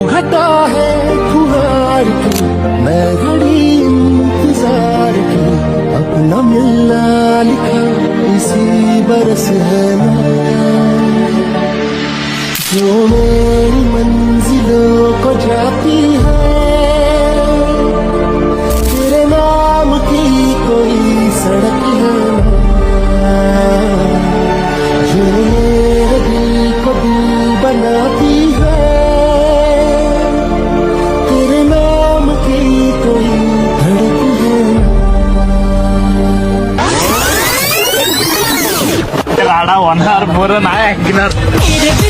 घटा है फुहार की, मैं घड़ी इंतजार की, अपना मिलना लिखा इसी बरस है जो मेरी मंजिलों को जाती है, तेरे नाम की कोई सड़क है जो मेरे दिल को दिल बनाती है, तेरे नाम की कोई धड़क है. राडा होणार बरं नाही ऐकणार.